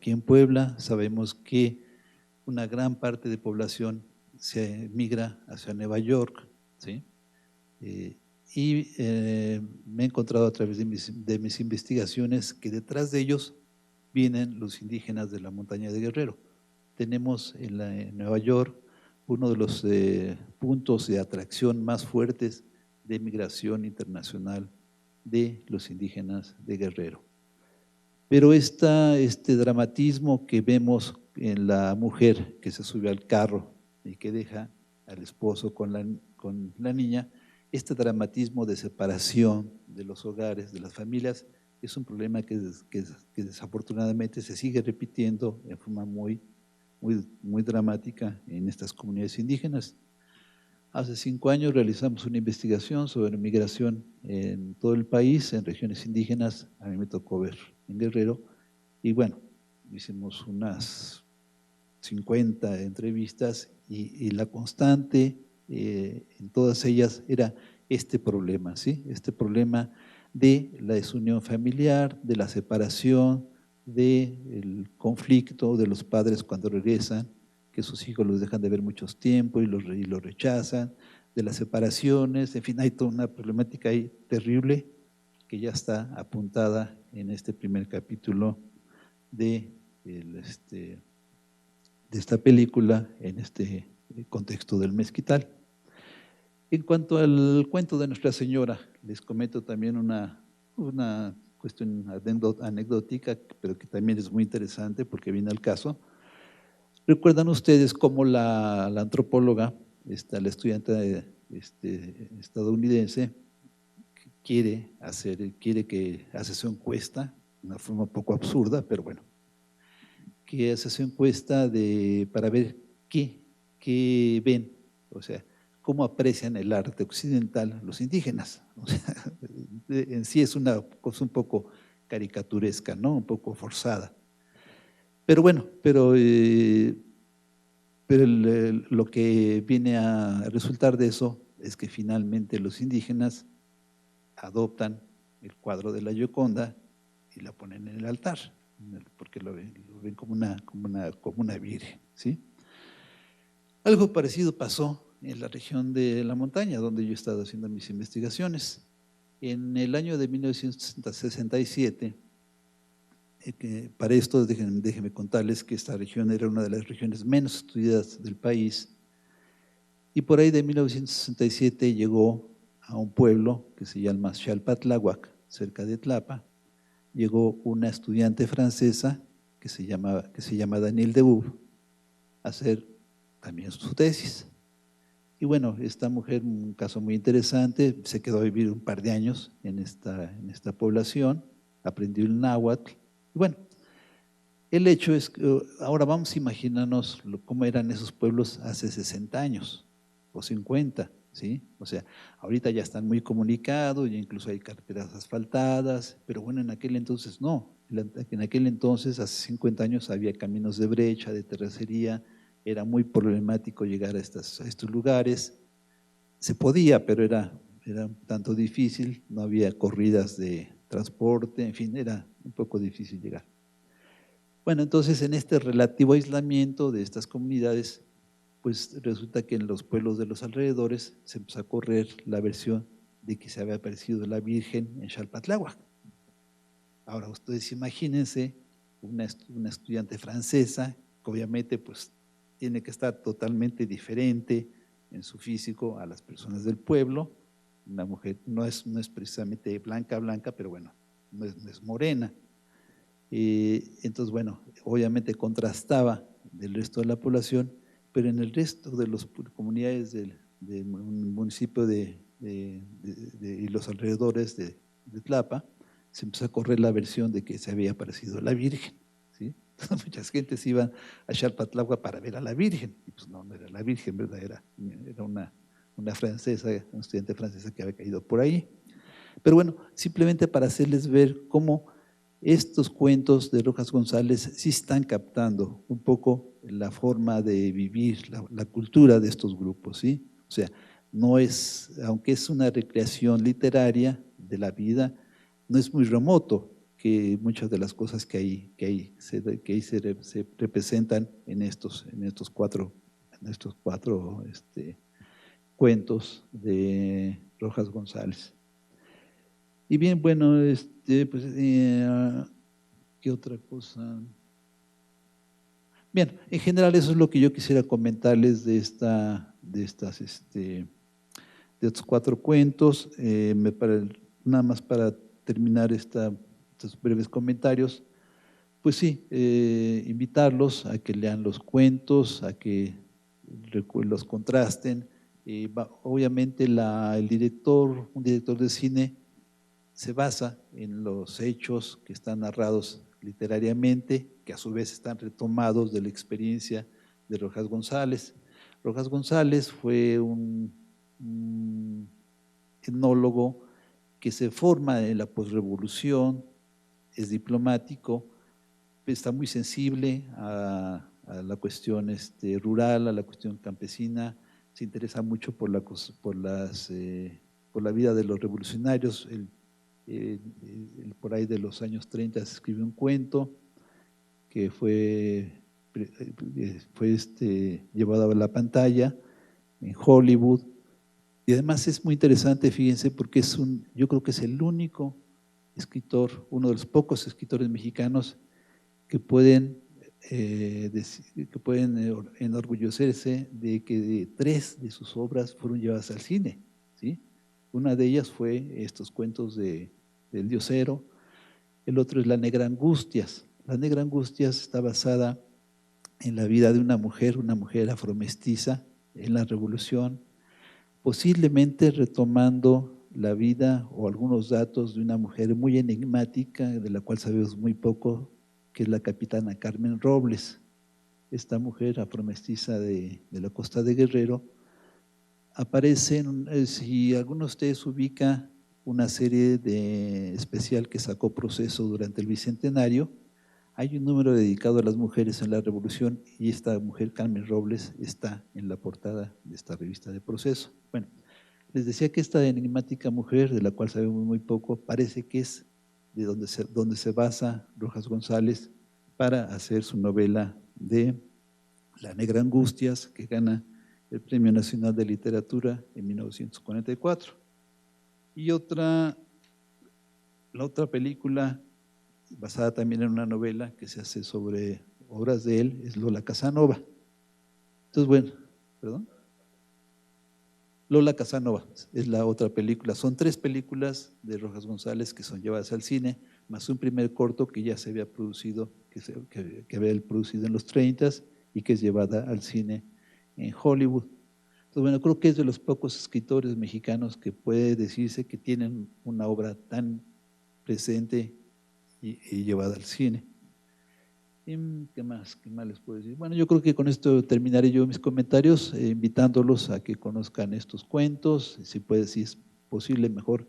aquí en Puebla. Sabemos que una gran parte de población se migra hacia Nueva York, ¿sí? Me he encontrado a través de mis investigaciones que detrás de ellos vienen los indígenas de la montaña de Guerrero. Tenemos en Nueva York uno de los puntos de atracción más fuertes de migración internacional de los indígenas de Guerrero. Pero este dramatismo que vemos en la mujer que se sube al carro y que deja al esposo con la niña, este dramatismo de separación de los hogares, de las familias, es un problema que desafortunadamente se sigue repitiendo en forma muy dramática en estas comunidades indígenas. Hace 5 años realizamos una investigación sobre migración en todo el país, en regiones indígenas. A mí me tocó ver en Guerrero, y bueno, hicimos unas 50 entrevistas y la constante en todas ellas era este problema, ¿sí? Este problema de la desunión familiar, de la separación, del conflicto de los padres cuando regresan, que sus hijos los dejan de ver mucho tiempo y los rechazan, de las separaciones, en fin, hay toda una problemática ahí terrible que ya está apuntada en este primer capítulo de esta película en este contexto del mezquital. En cuanto al cuento de Nuestra Señora, les comento también una cuestión anecdótica, pero que también es muy interesante porque viene al caso. ¿Recuerdan ustedes cómo la antropóloga, la estudiante estadounidense, quiere que hace su encuesta, de una forma un poco absurda, pero bueno, que hace su encuesta para ver qué ven, o sea, cómo aprecian el arte occidental los indígenas? O sea, en sí es una cosa un poco caricaturesca, ¿no? Un poco forzada. Pero bueno, pero lo que viene a resultar de eso es que finalmente los indígenas adoptan el cuadro de la Gioconda y la ponen en el altar, porque lo ven como una virgen, ¿sí? Algo parecido pasó en la región de la montaña, donde yo he estado haciendo mis investigaciones. En el año de 1967, para esto déjenme contarles que esta región era una de las regiones menos estudiadas del país, y por ahí de 1967 llegó a un pueblo que se llama Xalpatláhuac, cerca de Tlapa. Llegó una estudiante francesa que se llama Danielle Debout a hacer también su tesis. Y bueno, esta mujer, un caso muy interesante, se quedó a vivir un par de años en esta población, aprendió el náhuatl. Y bueno, el hecho es que ahora vamos a imaginarnos cómo eran esos pueblos hace 60 años o 50, ¿sí? O sea, ahorita ya están muy comunicados, ya incluso hay carreteras asfaltadas, pero bueno, en aquel entonces no. En aquel entonces, hace 50 años, había caminos de brecha, de terracería, era muy problemático llegar a estos lugares. Se podía, pero era un tanto difícil, no había corridas de transporte, en fin, era un poco difícil llegar. Bueno, entonces en este relativo aislamiento de estas comunidades, pues resulta que en los pueblos de los alrededores se empezó a correr la versión de que se había aparecido la Virgen en Xalpatláhuac. Ahora ustedes imagínense una estudiante francesa, que obviamente pues tiene que estar totalmente diferente en su físico a las personas del pueblo. Una mujer no es precisamente blanca, pero bueno, no es morena. Entonces, bueno, obviamente contrastaba del resto de la población, pero en el resto de las comunidades del municipio y los alrededores de Tlapa, se empezó a correr la versión de que se había aparecido la Virgen, ¿sí? Muchas gentes iban a Xalpatláhuac para ver a la Virgen, y pues no era la Virgen, ¿verdad? Era una francesa, una estudiante francesa que había caído por ahí. Pero bueno, simplemente para hacerles ver cómo estos cuentos de Rojas González sí están captando un poco la forma de vivir, la cultura de estos grupos, ¿sí? O sea, no es, aunque es una recreación literaria de la vida, no es muy remoto que muchas de las cosas que ahí se representan en estos cuatro cuentos de Rojas González. Y bien, bueno, pues, ¿qué otra cosa? Bien, en general eso es lo que yo quisiera comentarles de estos cuatro cuentos. Nada más para terminar estos breves comentarios, pues sí, invitarlos a que lean los cuentos, a que los contrasten. Obviamente un director de cine se basa en los hechos que están narrados literariamente, que a su vez están retomados de la experiencia de Rojas González. Rojas González fue un etnólogo que se forma en la posrevolución, es diplomático, está muy sensible a la cuestión rural, a la cuestión campesina, se interesa mucho por la vida de los revolucionarios. Por ahí de los años 30 se escribió un cuento que fue llevado a la pantalla en Hollywood. Y además es muy interesante, fíjense, porque yo creo que es el único escritor, uno de los pocos escritores mexicanos que pueden enorgullecerse de que 3 de sus obras fueron llevadas al cine, ¿sí? Una de ellas fue estos cuentos del Diosero, el otro es La Negra Angustias. La Negra Angustias está basada en la vida de una mujer afromestiza en la Revolución, posiblemente retomando la vida o algunos datos de una mujer muy enigmática, de la cual sabemos muy poco, que es la capitana Carmen Robles. Esta mujer afromestiza de la costa de Guerrero aparece, si alguno de ustedes ubica una serie especial que sacó Proceso durante el Bicentenario, hay un número dedicado a las mujeres en la Revolución y esta mujer, Carmen Robles, está en la portada de esta revista de Proceso. Bueno, les decía que esta enigmática mujer, de la cual sabemos muy poco, parece que es de donde se basa Rojas González para hacer su novela de La Negra Angustias, que gana el Premio Nacional de Literatura en 1944. Y la otra película, basada también en una novela que se hace sobre obras de él, es Lola Casanova. Entonces, bueno, ¿perdón? Lola Casanova es la otra película. Son 3 películas de Rojas González que son llevadas al cine, más un primer corto que ya se había producido, que había producido en los 30 y que es llevada al cine en Hollywood. Entonces, bueno, creo que es de los pocos escritores mexicanos que puede decirse que tienen una obra tan presente y llevada al cine. ¿Qué más les puedo decir? Bueno, yo creo que con esto terminaré yo mis comentarios, invitándolos a que conozcan estos cuentos, si es posible, mejor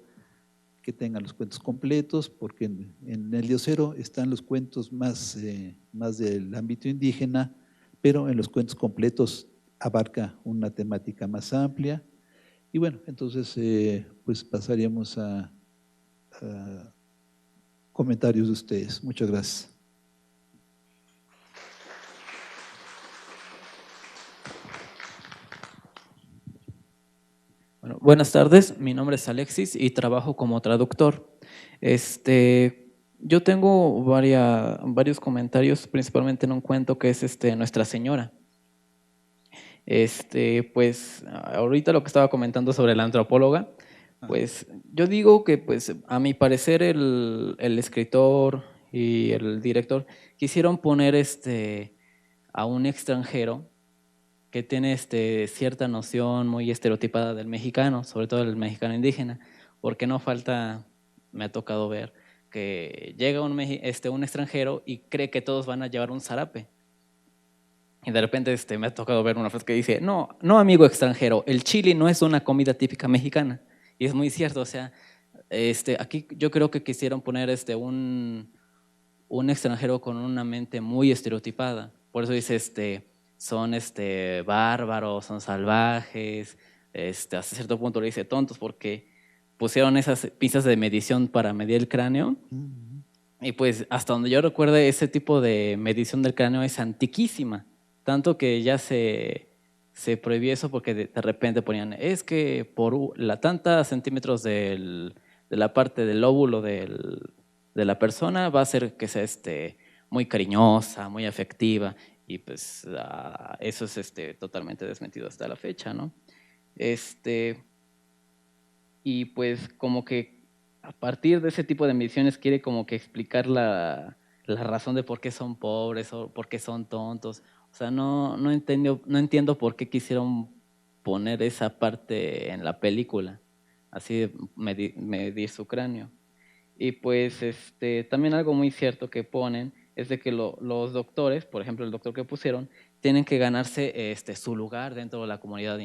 que tengan los cuentos completos, porque en El Diosero están los cuentos más del ámbito indígena, pero en los cuentos completos abarca una temática más amplia. Y bueno, entonces pues pasaríamos a comentarios de ustedes. Muchas gracias. Bueno, buenas tardes, mi nombre es Alexis y trabajo como traductor. Yo tengo varios comentarios, principalmente en un cuento que es Nuestra Señora. Pues ahorita lo que estaba comentando sobre la antropóloga, pues yo digo que pues a mi parecer el escritor y el director quisieron poner a un extranjero que tiene cierta noción muy estereotipada del mexicano, sobre todo el mexicano indígena, porque no falta, me ha tocado ver, que llega un extranjero y cree que todos van a llevar un zarape. Y de repente me ha tocado ver una frase que dice, no, no amigo extranjero, el chile no es una comida típica mexicana. Y es muy cierto, o sea, aquí yo creo que quisieron poner un extranjero con una mente muy estereotipada. Por eso dice, son bárbaros, son salvajes, hasta cierto punto le dice tontos porque pusieron esas pinzas de medición para medir el cráneo Y pues hasta donde yo recuerde, ese tipo de medición del cráneo es antiquísima, tanto que ya se prohibió eso porque de repente ponían, es que por la tanta centímetros de la parte del lóbulo de la persona va a ser que sea muy cariñosa, muy afectiva, y pues eso es totalmente desmentido hasta la fecha, ¿no? Este, y pues como que a partir de ese tipo de mediciones quiere como que explicar la razón de por qué son pobres o por qué son tontos. O sea, no entiendo por qué quisieron poner esa parte en la película, así de medir su cráneo. Y pues también algo muy cierto que ponen es de que los doctores, por ejemplo el doctor que pusieron, tienen que ganarse su lugar dentro de la comunidad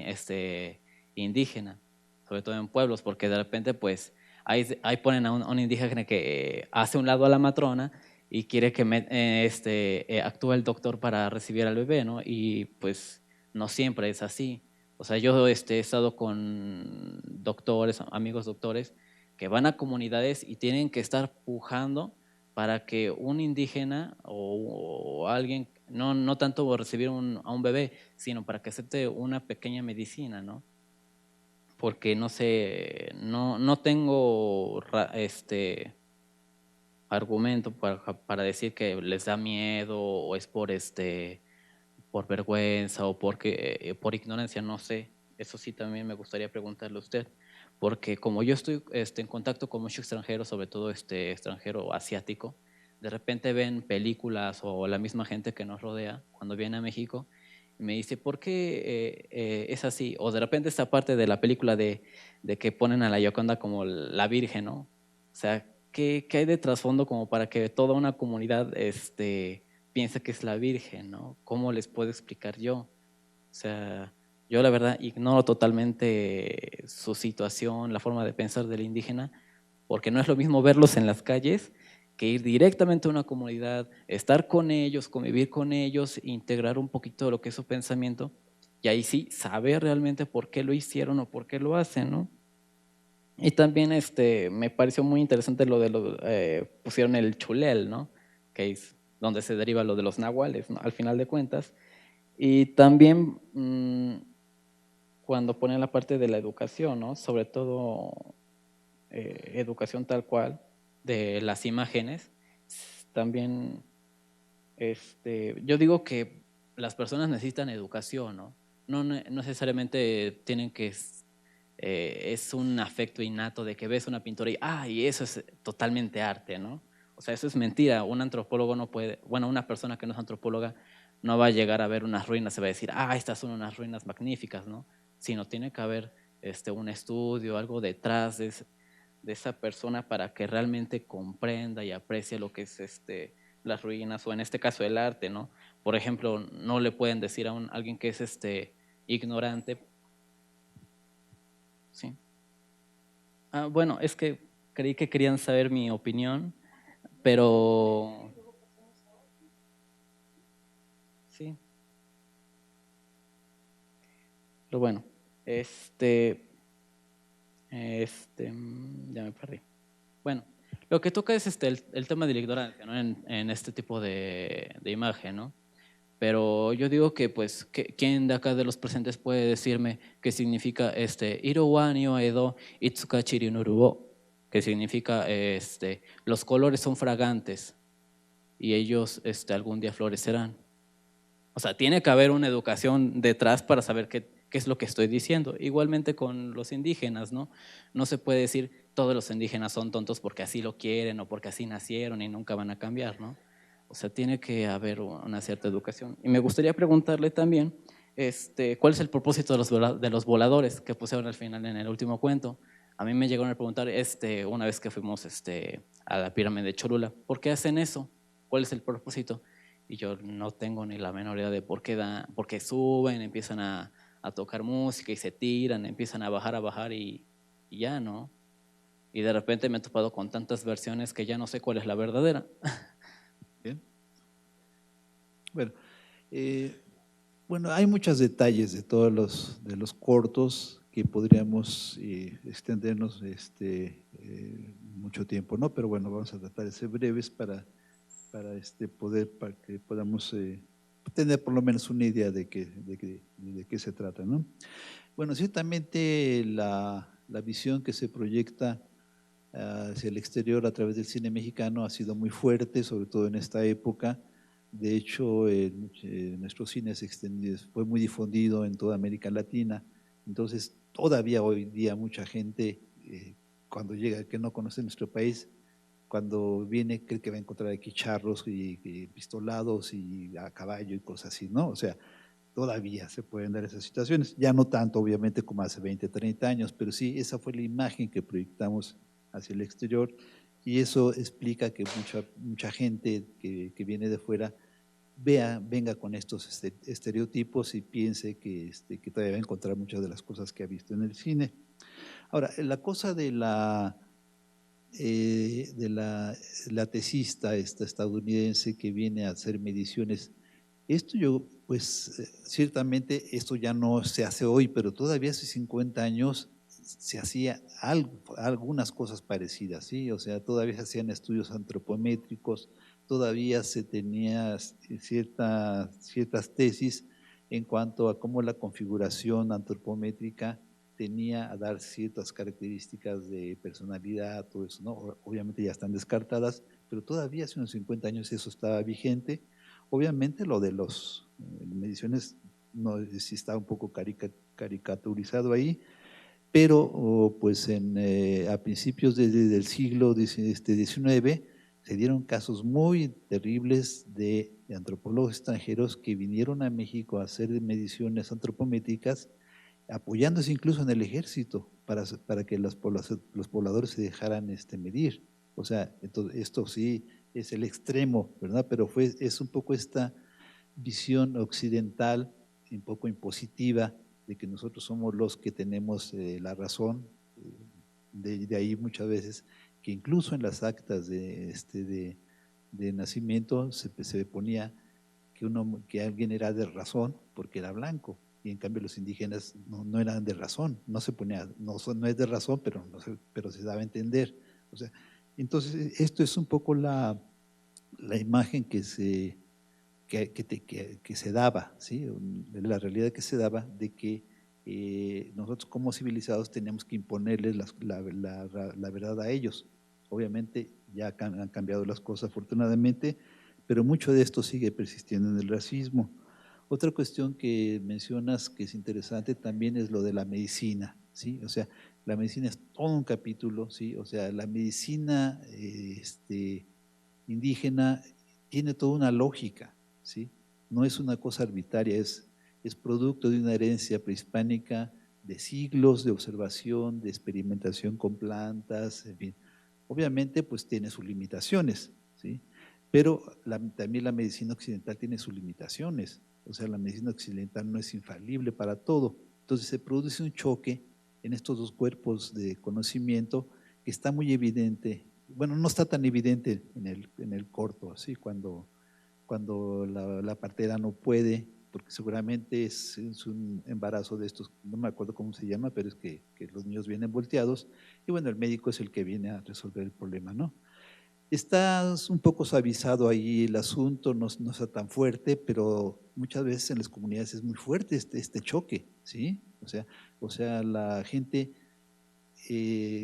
indígena, sobre todo en pueblos, porque de repente pues ahí ponen a un indígena que hace un lado a la matrona y quiere que actúe el doctor para recibir al bebé, ¿no? Y pues no siempre es así. O sea, yo he estado con doctores, amigos doctores, que van a comunidades y tienen que estar pujando para que un indígena o alguien, no tanto recibir a un bebé, sino para que acepte una pequeña medicina, ¿no? Porque no sé, no tengo argumento para decir que les da miedo o es por vergüenza o por ignorancia, no sé. Eso sí también me gustaría preguntarle a usted, porque como yo estoy en contacto con mucho extranjero, sobre todo extranjero asiático, de repente ven películas o la misma gente que nos rodea cuando viene a México y me dice, ¿por qué es así? O de repente esta parte de la película de que ponen a la Gioconda como la Virgen, ¿no? O sea, ¿qué hay de trasfondo como para que toda una comunidad piensa que es la Virgen, ¿no? ¿Cómo les puedo explicar yo? O sea, yo la verdad ignoro totalmente su situación, la forma de pensar del indígena, porque no es lo mismo verlos en las calles que ir directamente a una comunidad, estar con ellos, convivir con ellos, integrar un poquito de lo que es su pensamiento, y ahí sí saber realmente por qué lo hicieron o por qué lo hacen, ¿no? Y también me pareció muy interesante pusieron el chulel, ¿no? Que es donde se deriva lo de los nahuales, ¿no? Al final de cuentas. Y también cuando ponen la parte de la educación, ¿no? Sobre todo educación tal cual, de las imágenes, también yo digo que las personas necesitan educación, ¿no? No necesariamente tienen que es un afecto innato de que ves una pintura y eso es totalmente arte, ¿no? O sea, eso es mentira. Un antropólogo no puede, bueno, una persona que no es antropóloga no va a llegar a ver unas ruinas, se va a decir, estas son unas ruinas magníficas, ¿no? Sino tiene que haber un estudio, algo detrás de esa persona para que realmente comprenda y aprecie lo que es las ruinas o en este caso el arte, ¿no? Por ejemplo, no le pueden decir a alguien que es ignorante, ¿sí? Bueno, es que creí que querían saber mi opinión, pero sí, pero bueno, ya me perdí. Bueno, lo que toca es el tema de la ignorancia, ¿no? En este tipo de imagen, ¿no? Pero yo digo que, pues, ¿quién de acá de los presentes puede decirme qué significa Iro wa ni o edo itsuka chiri no rubo? Que significa, los colores son fragantes y ellos algún día florecerán. O sea, tiene que haber una educación detrás para saber qué es lo que estoy diciendo. Igualmente con los indígenas, ¿no? No se puede decir todos los indígenas son tontos porque así lo quieren o porque así nacieron y nunca van a cambiar, ¿no? O sea, tiene que haber una cierta educación. Y me gustaría preguntarle también, ¿cuál es el propósito de los voladores que pusieron al final en el último cuento? A mí me llegaron a preguntar una vez que fuimos a la pirámide de Cholula, ¿por qué hacen eso? ¿Cuál es el propósito? Y yo no tengo ni la menor idea de por qué suben, empiezan a tocar música y se tiran, empiezan a bajar y ya, ¿no? Y de repente me he topado con tantas versiones que ya no sé cuál es la verdadera. Bien. Bueno, bueno, hay muchos detalles de todos de los cortos que podríamos extendernos mucho tiempo, ¿no? Pero bueno, vamos a tratar de ser breves para que podamos tener por lo menos una idea de qué se trata, ¿no? Bueno, ciertamente la visión que se proyecta hacia el exterior a través del cine mexicano ha sido muy fuerte, sobre todo en esta época. De hecho, nuestro cine se extendió, fue muy difundido en toda América Latina. Entonces, todavía hoy día mucha gente, cuando llega, que no conoce nuestro país, cuando viene cree que va a encontrar aquí charros y pistolados y a caballo y cosas así, ¿no? O sea, todavía se pueden dar esas situaciones. Ya no tanto, obviamente, como hace 20, 30 años, pero sí, esa fue la imagen que proyectamos hacia el exterior y eso explica que mucha gente que viene de fuera venga con estos estereotipos y piense que todavía va a encontrar muchas de las cosas que ha visto en el cine. Ahora, la cosa la tesista esta estadounidense que viene a hacer mediciones, esto pues ciertamente esto ya no se hace hoy, pero todavía hace 50 años se hacía algunas cosas parecidas, ¿sí? O sea, todavía se hacían estudios antropométricos, todavía se tenía ciertas tesis en cuanto a cómo la configuración antropométrica tenía a dar ciertas características de personalidad, todo eso, ¿no? Obviamente ya están descartadas, pero todavía hace unos 50 años eso estaba vigente. Obviamente lo de las mediciones no, sí está un poco caricaturizado ahí, pero pues a principios del siglo XIX se dieron casos muy terribles de antropólogos extranjeros que vinieron a México a hacer mediciones antropométricas, apoyándose incluso en el ejército para que los pobladores se dejaran medir. O sea, esto sí es el extremo, ¿verdad? Pero es un poco esta visión occidental, un poco impositiva, de que nosotros somos los que tenemos la razón. De ahí muchas veces que incluso en las actas de nacimiento se ponía que alguien era de razón porque era blanco, y en cambio los indígenas no eran de razón, no se ponía, no es de razón, pero se daba a entender. O sea, entonces esto es un poco la imagen que se daba, ¿sí? La realidad que se daba de que nosotros como civilizados teníamos que imponerles la verdad a ellos. Obviamente ya han cambiado las cosas afortunadamente, pero mucho de esto sigue persistiendo en el racismo. Otra cuestión que mencionas que es interesante también es lo de la medicina, ¿sí? O sea, la medicina es todo un capítulo, ¿sí? O sea, la medicina indígena tiene toda una lógica, ¿sí? No es una cosa arbitraria, es producto de una herencia prehispánica de siglos de observación, de experimentación con plantas, en fin. Obviamente, pues tiene sus limitaciones, ¿sí? Pero también la medicina occidental tiene sus limitaciones. O sea, la medicina occidental no es infalible para todo. Entonces se produce un choque en estos dos cuerpos de conocimiento que está muy evidente. Bueno, no está tan evidente en el corto, así cuando la partera no puede, porque seguramente es un embarazo de estos, no me acuerdo cómo se llama, pero es que los niños vienen volteados, y bueno, el médico es el que viene a resolver el problema, ¿no? Está un poco suavizado ahí el asunto, no está tan fuerte, pero muchas veces en las comunidades es muy fuerte este choque, ¿sí? O sea, la gente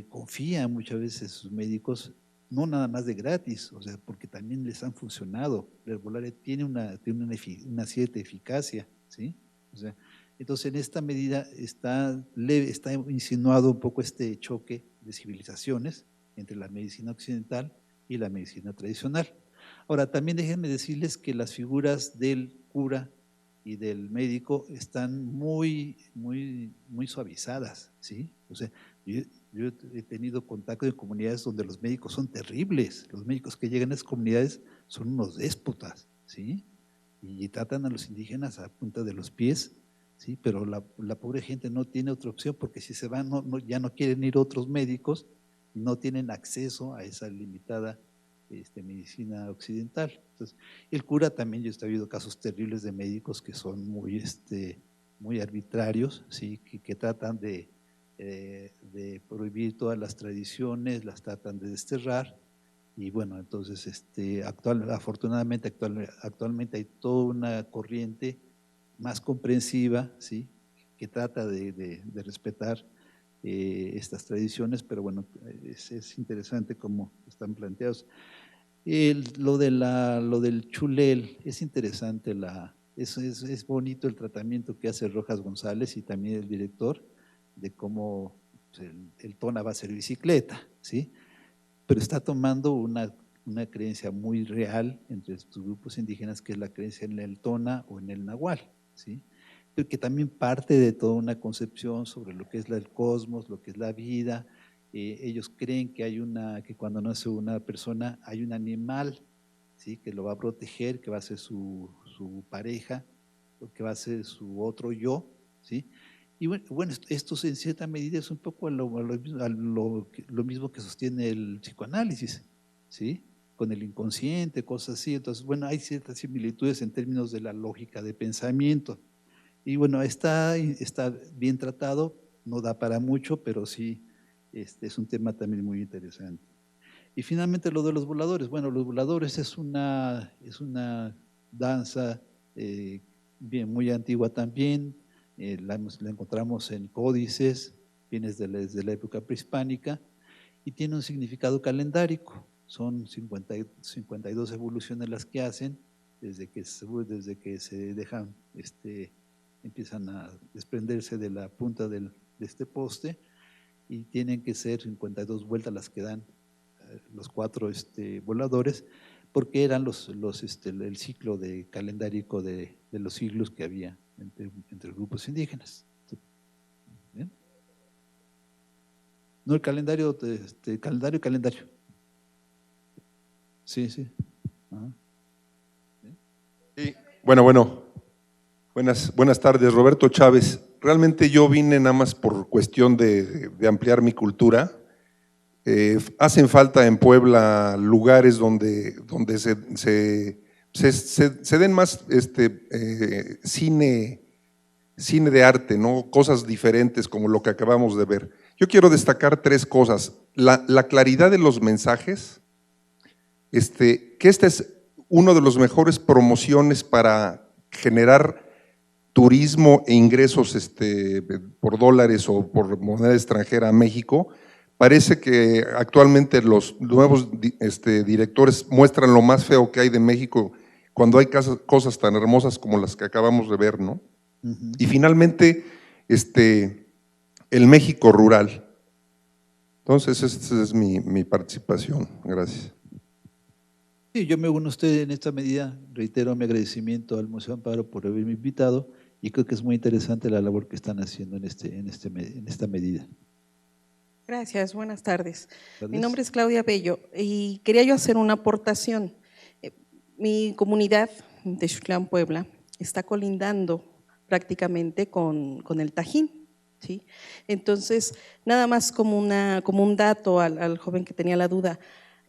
confía muchas veces en sus médicos, no nada más de gratis, o sea, porque también les han funcionado. La herbolaria tiene una cierta eficacia, ¿sí? O sea, entonces en esta medida está insinuado un poco este choque de civilizaciones entre la medicina occidental y la medicina tradicional. Ahora, también déjenme decirles que las figuras del cura y del médico están muy suavizadas, ¿sí? O sea, yo he tenido contacto en comunidades donde los médicos son terribles. Los médicos que llegan a esas comunidades son unos déspotas, ¿sí? Y tratan a los indígenas a punta de los pies, ¿sí? Pero la pobre gente no tiene otra opción porque si se van ya no quieren ir otros médicos y no tienen acceso a esa limitada medicina occidental. Entonces, el cura también, yo he habido casos terribles de médicos que son muy arbitrarios, ¿sí? Que tratan de prohibir todas las tradiciones, las tratan de desterrar. Y bueno, entonces afortunadamente actualmente hay toda una corriente más comprensiva, ¿sí?, que trata de respetar estas tradiciones, pero bueno, es interesante cómo están planteados. Lo del chulel, es interesante, es bonito el tratamiento que hace Rojas González y también el director, de cómo pues, el Tona va a ser bicicleta, ¿sí? Pero está tomando una creencia muy real entre estos grupos indígenas, que es la creencia en el Tona o en el Nahual, ¿sí? Pero que también parte de toda una concepción sobre lo que es el cosmos, lo que es la vida. Ellos creen que cuando nace una persona hay un animal, ¿sí?, que lo va a proteger, que va a ser su pareja, que va a ser su otro yo, ¿sí? Y bueno, esto en cierta medida es un poco lo mismo que sostiene el psicoanálisis, ¿sí?, con el inconsciente, cosas así. Entonces, bueno, hay ciertas similitudes en términos de la lógica de pensamiento. Y bueno, está bien tratado, no da para mucho, pero sí es un tema también muy interesante. Y finalmente lo de los voladores. Bueno, los voladores es una danza bien, muy antigua también, la encontramos en códices, viene desde la época prehispánica y tiene un significado calendárico. Son 52 evoluciones las que hacen desde que se dejan, empiezan a desprenderse de la punta de este poste, y tienen que ser 52 vueltas las que dan los 4 voladores, porque eran el ciclo calendárico de los siglos que había entre grupos indígenas. ¿Bien? No, el calendario, calendario. Sí, sí. Ajá. Sí. Bueno. Buenas tardes, Roberto Chávez. Realmente yo vine nada más por cuestión de ampliar mi cultura. Hacen falta en Puebla lugares donde se den más cine de arte, ¿no? Cosas diferentes como lo que acabamos de ver. Yo quiero destacar 3 cosas. La claridad de los mensajes, que este es uno de los mejores promociones para generar turismo e ingresos por dólares o por moneda extranjera a México. Parece que actualmente los nuevos directores muestran lo más feo que hay de México cuando hay cosas tan hermosas como las que acabamos de ver, ¿no? Uh-huh. Y finalmente, el México rural. Entonces, esta es mi participación. Gracias. Sí, yo me uno a usted en esta medida. Reitero mi agradecimiento al Museo Amparo por haberme invitado, y creo que es muy interesante la labor que están haciendo en esta medida. Gracias, buenas tardes. Mi nombre es Claudia Bello y quería yo hacer una aportación. Mi comunidad de Xutlán, Puebla, está colindando prácticamente con el Tajín, ¿sí? Entonces, nada más como un dato al joven que tenía la duda,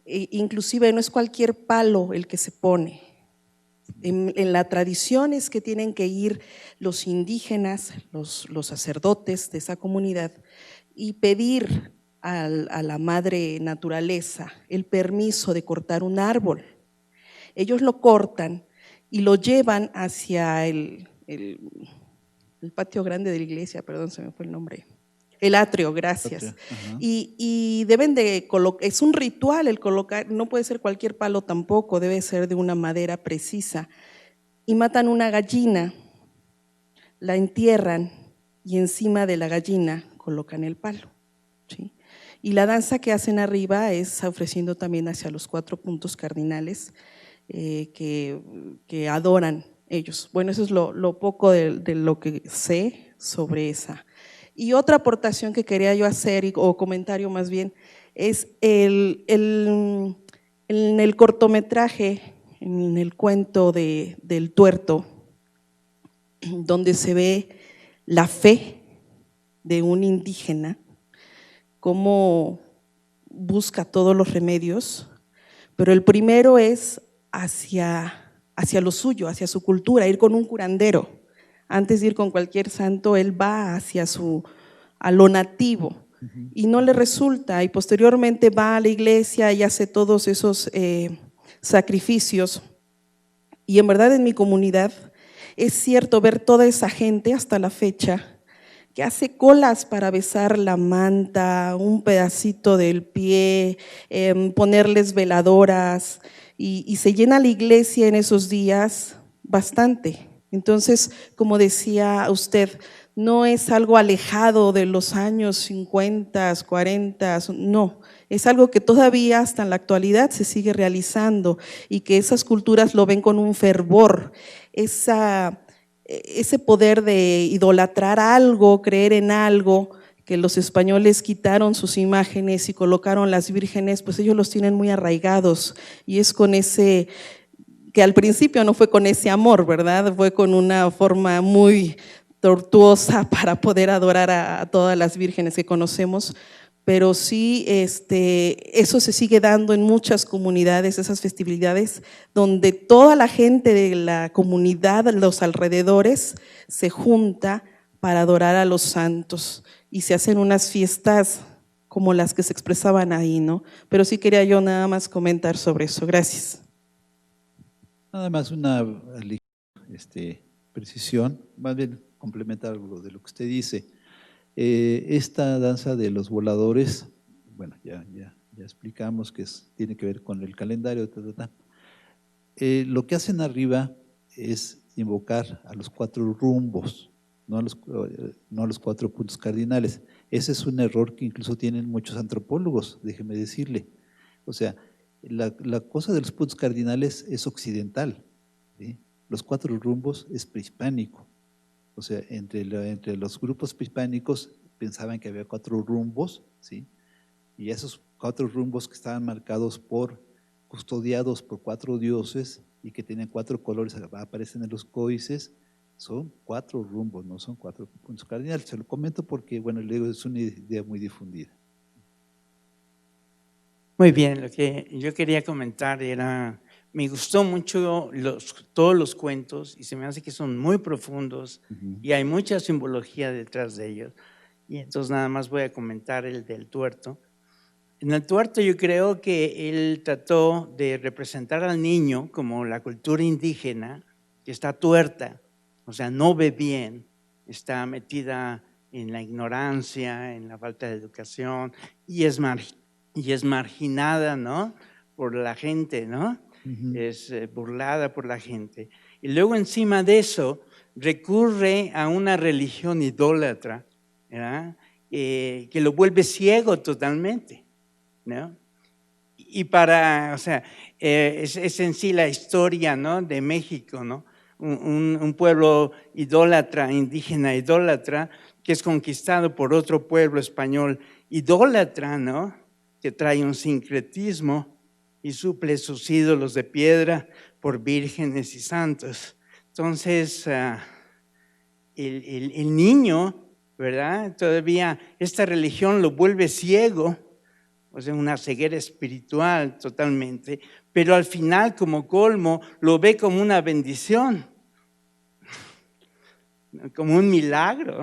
inclusive no es cualquier palo el que se pone. En la tradición es que tienen que ir los indígenas, los sacerdotes de esa comunidad, y pedir a la madre naturaleza el permiso de cortar un árbol. Ellos lo cortan y lo llevan hacia el patio grande de la iglesia, perdón, se me fue el nombre. El atrio, gracias. Y deben de colocar, es un ritual el colocar, no puede ser cualquier palo tampoco, debe ser de una madera precisa. Y matan una gallina, la entierran y encima de la gallina colocan el palo, ¿sí? Y la danza que hacen arriba es ofreciendo también hacia los 4 puntos cardinales que adoran ellos. Bueno, eso es lo poco de lo que sé sobre esa. Y otra aportación que quería yo hacer, o comentario más bien, es en el cortometraje, en el cuento del tuerto, donde se ve la fe de un indígena, cómo busca todos los remedios, pero el primero es hacia lo suyo, hacia su cultura, ir con un curandero. Antes de ir con cualquier santo, él va hacia a lo nativo y no le resulta, y posteriormente va a la iglesia y hace todos esos sacrificios. Y en verdad en mi comunidad es cierto ver toda esa gente hasta la fecha que hace colas para besar la manta, un pedacito del pie, ponerles veladoras, y se llena la iglesia en esos días bastante. Entonces, como decía usted, no es algo alejado de los años 50, 40, no, es algo que todavía hasta en la actualidad se sigue realizando y que esas culturas lo ven con un fervor, ese poder de idolatrar algo, creer en algo, que los españoles quitaron sus imágenes y colocaron las vírgenes, pues ellos los tienen muy arraigados y es con ese, que al principio no fue con ese amor, ¿verdad? Fue con una forma muy tortuosa para poder adorar a todas las vírgenes que conocemos, pero sí eso se sigue dando en muchas comunidades, esas festividades donde toda la gente de la comunidad, los alrededores, se junta para adorar a los santos y se hacen unas fiestas como las que se expresaban ahí, ¿no? Pero sí quería yo nada más comentar sobre eso. Gracias. Nada más una precisión, más bien complementar algo de lo que usted dice. Esta danza de los voladores, bueno, ya explicamos que tiene que ver con el calendario, lo que hacen arriba es invocar a los 4 rumbos, no a los 4 puntos cardinales. Ese es un error que incluso tienen muchos antropólogos, déjeme decirle. O sea, la cosa de los puntos cardinales es occidental, ¿sí? Los 4 rumbos es prehispánico. O sea, entre los grupos prehispánicos pensaban que había 4 rumbos, ¿sí? Y esos 4 rumbos que estaban custodiados por 4 dioses y que tenían 4 colores, aparecen en los códices, son 4 rumbos, no son 4 puntos cardinales. Se lo comento porque, bueno, luego es una idea muy difundida. Muy bien, lo que yo quería comentar era, me gustó mucho todos los cuentos y se me hace que son muy profundos y hay mucha simbología detrás de ellos. Y entonces nada más voy a comentar el del tuerto. En el tuerto yo creo que él trató de representar al niño como la cultura indígena que está tuerta, o sea, no ve bien, está metida en la ignorancia, en la falta de educación y es marginada, ¿no?, por la gente, ¿no? Es burlada por la gente. Y luego encima de eso recurre a una religión idólatra, ¿verdad?, que lo vuelve ciego totalmente, ¿no? Y o sea, es en sí la historia, ¿no?, de México, ¿no? Un pueblo idólatra, indígena idólatra, que es conquistado por otro pueblo español idólatra, ¿no?, que trae un sincretismo y suple sus ídolos de piedra por vírgenes y santos. Entonces, el niño, ¿verdad?, todavía esta religión lo vuelve ciego, o sea, una ceguera espiritual totalmente, pero al final, como colmo, lo ve como una bendición, como un milagro.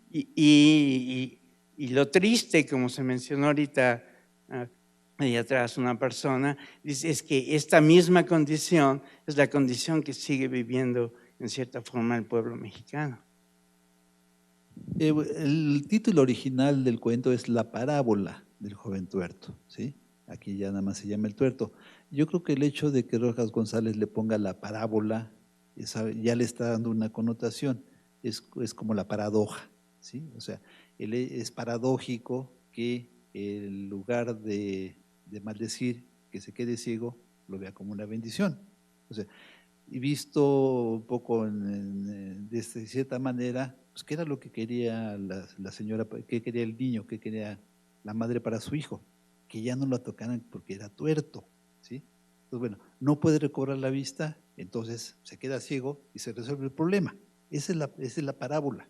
Y lo triste, como se mencionó ahorita ahí atrás una persona, dice, es que esta misma condición es la condición que sigue viviendo en cierta forma el pueblo mexicano. El título original del cuento es La parábola del joven tuerto, ¿sí? Aquí ya nada más se llama El tuerto. Yo creo que el hecho de que Rojas González le ponga la parábola ya le está dando una connotación, es como la paradoja, ¿sí? O sea, es paradójico que en lugar de maldecir que se quede ciego, lo vea como una bendición. O sea, y visto un poco de cierta manera, pues qué era lo que quería la señora, qué quería el niño, qué quería la madre para su hijo, que ya no lo tocaran porque era tuerto, ¿sí? Entonces, bueno, no puede recobrar la vista, entonces se queda ciego y se resuelve el problema. Esa es la parábola,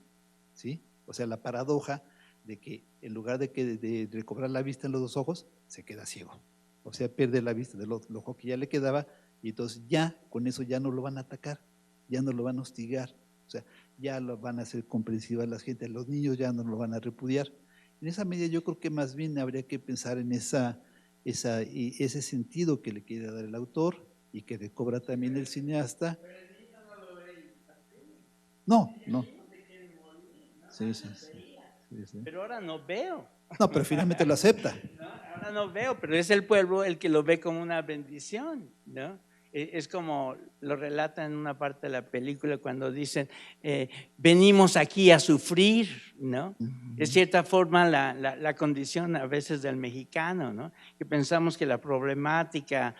¿sí? O sea, la paradoja de que en lugar de recobrar la vista en los 2 ojos, se queda ciego. O sea, pierde la vista del ojo que ya le quedaba y entonces ya con eso ya no lo van a atacar, ya no lo van a hostigar, O sea, ya lo van a hacer comprensivas las gente, los niños ya no lo van a repudiar. En esa medida yo creo que más bien habría que pensar en ese sentido que le quiere dar el autor y que recobra también el cineasta. No. Sí. Pero ahora no veo. No, pero finalmente lo acepta. No, ahora no veo, pero es el pueblo el que lo ve como una bendición, ¿no? Es como lo relata en una parte de la película cuando dicen, venimos aquí a sufrir, ¿no? Es cierta forma la condición a veces del mexicano, ¿no? Que pensamos que la problemática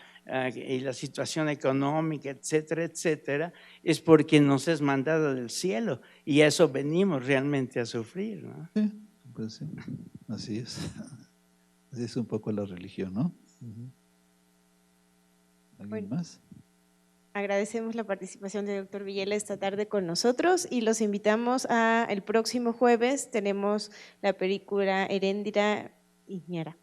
y la situación económica, etcétera, etcétera, es porque nos es mandada del cielo y a eso venimos realmente a sufrir, ¿no? Sí, pues sí, así es. Así es un poco la religión, ¿no? ¿Alguien más? Agradecemos la participación del doctor Villela esta tarde con nosotros y los invitamos a el próximo jueves. Tenemos la película Heréndira Iñárritu.